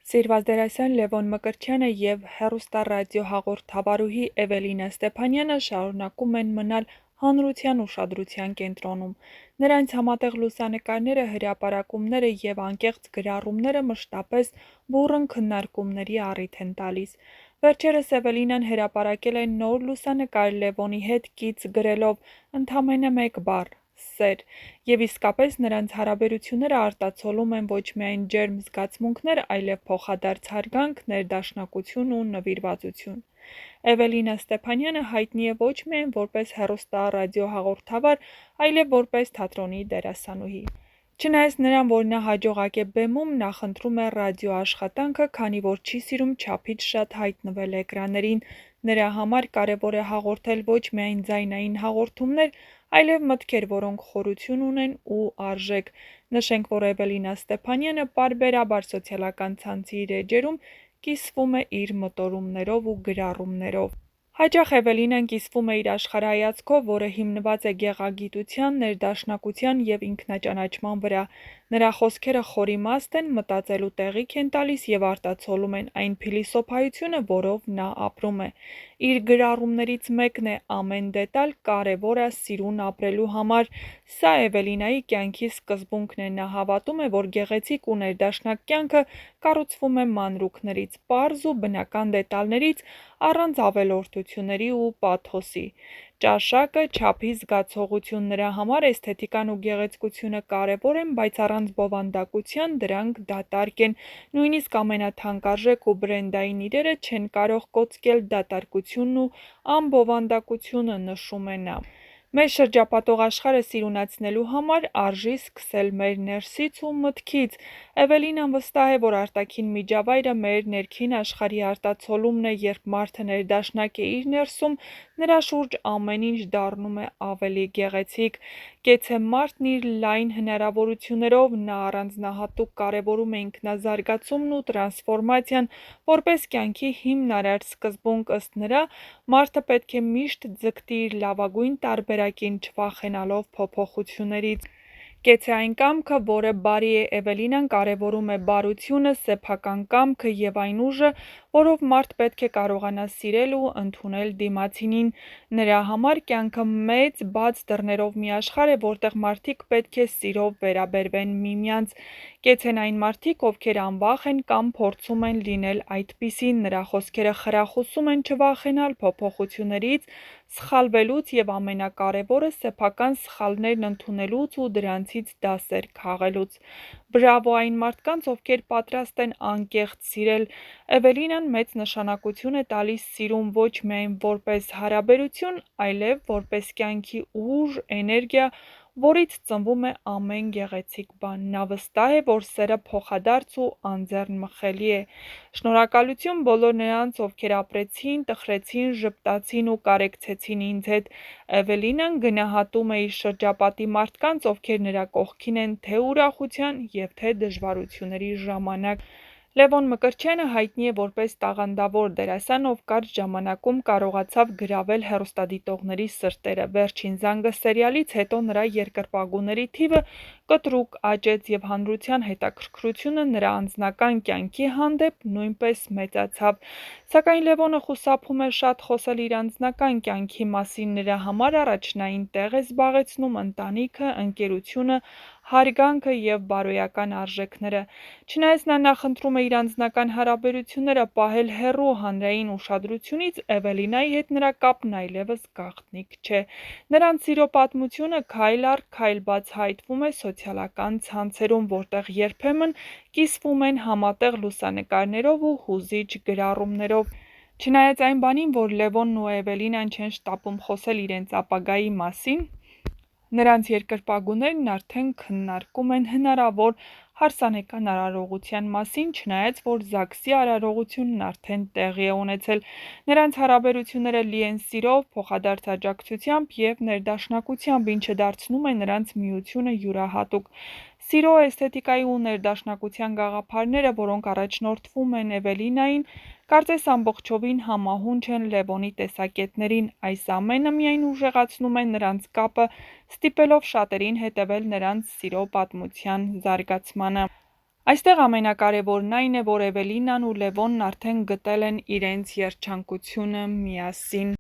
Սիրված դերասան Լևոն Մկրտչյանը և հեռուստառադիոհաղորդավարուհի Էվելինա Ստեփանյանը շարունակում են մնալ հանրության ուշադրության կենտրոնում։ Նրանց համատեղ լուսանկարները, հրապարակումները և անկեղծ գրառումները մշտապես բուռն քննարկումների առիթ են տալիս։ Վերջերս Էվելինան հրապարակել է նոր լուսանկար Լևոնի հետ կից գրելով ընդամենը մեկ բառ՝ «սեր», և իսկապես նրանց հարաբերությունները արտացոլում են ոչ միայն ջերմ զգացմունքներ, այլև փոխադարձ հարգանք, ներդաշնակություն ու նվիրվածություն։ Էվելինա Ստեփանյանը հայտնի է ոչ միայն որպես հեռուստառադիոհաղորդավար, այլև որպես թատրոնի դերասանուհի։ Չնայած նրան, որ նա հաջողակ է բեմում, նախընտրում է ռադիոաշխատանքը, քանի որ չի սիրում չափից շատ հայտնվել էկրաններին։ Նրա համար կարևոր է հաղորդել ոչ միայն ձայնային հաղորդումներ, այլև մտքեր, որոնք խորություն ունեն ու արժեք։ Նշենք, որ Էվելինա Ստեփանյանը պարբերաբար սոցիալական ցանցի իր էջերում կիսվում է իր մտորումներով ու գրառումներով։ Հաճախ Էվելինան կիսվում է իր աշխարհայացքով, որը հիմնված է գեղագիտության, ներդաշնակության և ինքնաճանաչման վրա։ Նրա խոսքերը խորիմաստ են, մտածելու տեղիք են տալիս և արտացոլում են այն փիլիսոփայությունը, որով նա ապրում է։ Իր գրառումներից մեկն է «Ամեն դետալ կարևոր է սիրուն ապրելու համար»։ Սա Էվելինայի կյանքի սկզբունքն է։ Նա հավատում է, որ գեղեցիկ ու ներդաշնակ կյանքը կառուցվում է մանրուքներից, պարզ ու բնական դետալներից, առանց ավելորդությունների ու պաթոսի։ Ճաշակը, չափի զգացողություն։ Նրա համար էսթետիկան ու գեղեցկությունը կարևոր են, բայց առանց բովանդակության դրանք դատարկ են։ Նույնիսկ ամենաթանկարժեք ու բրենդային իրերը չեն կարող կոծկել դատարկությունն ու անբովանդակությունը, նշում է նա։ Մեզ շրջապատող աշխարհը սիրունացնելու համար արժի սկսել մեր ներսից ու մտքից։ Էվելինան վստահ է, որ արտաքին միջավայրը մեր ներքին աշխարհի արտացոլումն է, երբ մարդը ներդաշնակ է իր ներսում, նրա շուրջ ամեն ինչ դառնում է ավելի գեղեցիկ։ Կեցցե մարդն իր լայն հնարավորություններով, նա առանձնահատուկ կարևորում է ինքնազարգացումն ու տրանսֆորմացիան, որպես կյանքի հիմնարար սկզբունք։ Ըստ նրա, մարդը պետք է միշտ ձգտի իր լավագույն տարբերակին, չվախենալով փոփոխություններից։ Կեցցե այն կամքը, որը բարի է։ Էվելինան կարևորում է բարությունը, սեփական կամքը և այն ուժը, որով մարդ պետք է կարողանա սիրել ու ընդունել դիմացինին։ Նրա համար կյանքը մեծ, բաց դռներով մի աշխարհ է, որտեղ մարդիկ պետք է սիրով վերաբերվեն միմյանց։ Կեցցեն այն մարդիկ, ովքեր անվախ են կամ փորձում են լինել այդպիսին։ Նրա խոսքերը խրախուսում են չվախենալ փոփոխություններից, սխալվելուց և ամենակարևորը՝ սեփական սխալներն ընդունելուց ու դրանցից դասեր քաղելուց։ Բրավո այն մարդկանց, ովքեր պատրաստ են անկեղծ սիրել։ Էվելինան մեծ նշանակություն է տալիս սիրուն ոչ միայն որպես հարաբերություն, այլև որպես կյանքի ուժ, էներգիա, որից ծնվում է ամեն գեղեցիկ բան։ Նա վստահ է, որ սերը փոխադարձ ու անձեռնմխելի է։ Շնորհակալություն բոլոր նրանց, ովքեր ապրեցին, տխրեցին, ժպտացին ու կարեկցեցին ինձ հետ։ Էվելինան գնահատում է իր շրջապատի մարդկանց, ովքեր նրա կողքին են թե ուրախության և թե դժվարությունների ժամանակ։ Լևոն Մկրտչյանը հայտնի է որպես տաղանդավոր դերասան, ով կարճ ժամանակում կարողացավ գրավել հեռուստադիտողների սրտերը։ Վերջին զանգը սերիալից հետո նրա երկրպագուների թիվը կտրուկ աճեց, և հանրության հետաքրքրությունը նրա անձնական կյանքի հանդեպ նույնպես մեծացավ։ Սակայն Լևոնը խուսափում է շատ խոսել իր անձնական կյանքի մասին։ Նրա համար առաջնային տեղ է զբաղեցնում ընտանիքը, ընկերությունը, հարգանքը և բարոյական արժեքները։ Չնայած նա նախընտրում է իր անձնական հարաբերությունները պահել հեռու հանրային ուշադրությունից, Էվելինայի հետ նրա կապն այլևս գաղտնիք չէ։ Նրանց սիրո պատմությունը քայլ առ քայլ բացահայտվում է սոցիալական ցանցերում, որտեղ երբեմն կիսվում են համատեղ լուսանկարներով ու հուզիչ գրառումներով։ Չնայած այն բանին, որ Լևոնն ու Էվելինան չեն շտապում խոսել իրենց ապագայի մասին, նրանց երկրպագուներն արդեն քննարկում են հնարավոր հարսանեկան արարողության մասին, չնայած որ ԶԱԳՍ-ի արարողությունն արդեն տեղի է ունեցել։ Նրանց հարաբերությունները լի են սիրով, փոխադարձ աջակցությամբ և ներդաշնակությամբ, ինչը դարձնում է նրանց միությունը յուրահատուկ։ Սիրո, էսթետիկայի ու ներդաշնակության գաղափարները, որոնք առաջնորդվում են Էվելինային, կարծես ամբողջովին համահունչ են Լևոնի տեսակետներին։ Այս ամենը միայն ուժեղացնում է նրանց կապը, ստիպելով շատերին հետևել նրանց սիրո պատմության զարգացմանը։ Այստեղ ամենակարևորն այն է, որ Էվելինան ու Լևոնն արդեն գտել են իրենց երջանկությունը միասին։